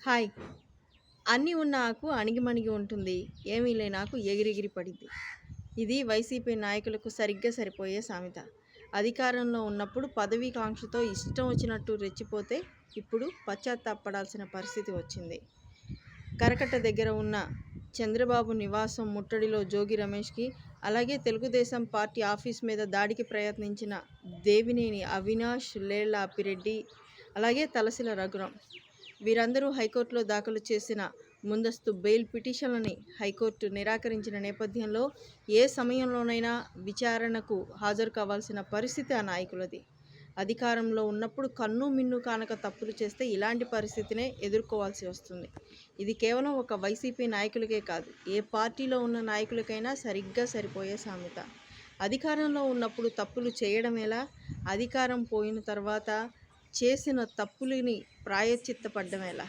Hi! అన్నీ ఉన్న ఆకు అణిగిమణిగి ఉంటుంది. ఏమీ లేని ఆకు ఎగిరెగిరి పడిద్ది. ఇది వైసీపీ నాయకులకు సరిగ్గా సరిపోయే సామెత. అధికారంలో ఉన్నప్పుడు పదవీకాంక్షతో ఇష్టం వచ్చినట్టు రెచ్చిపోతే ఇప్పుడు పశ్చాత్తాపపడాల్సిన పరిస్థితి వచ్చింది. కరకట్ట దగ్గర ఉన్న చంద్రబాబు నివాసం ముట్టడిలో జోగి రమేష్కి, అలాగే తెలుగుదేశం పార్టీ ఆఫీస్ మీద దాడికి ప్రయత్నించిన దేవినేని అవినాష్, లేళ్ల అప్పిరెడ్డి, అలాగే తలశిల రఘురాం వీరందరూ హైకోర్టులో దాఖలు చేసిన ముందస్తు బెయిల్ పిటిషన్లని హైకోర్టు నిరాకరించిన నేపథ్యంలో ఏ సమయంలోనైనా విచారణకు హాజరు కావాల్సిన పరిస్థితి ఆ నాయకులది. అధికారంలో ఉన్నప్పుడు కన్ను మిన్ను కానక తప్పులు చేస్తే ఇలాంటి పరిస్థితినే ఎదుర్కోవాల్సి వస్తుంది. ఇది కేవలం ఒక వైసీపీ నాయకులకే కాదు, ఏ పార్టీలో ఉన్న నాయకులకైనా సరిగ్గా సరిపోయే సామెత. అధికారంలో ఉన్నప్పుడు తప్పులు చేయడం ఎలా, అధికారం పోయిన తర్వాత చేసిన తప్పులని ప్రాయశ్చిత్తపడ్డం ఎలా?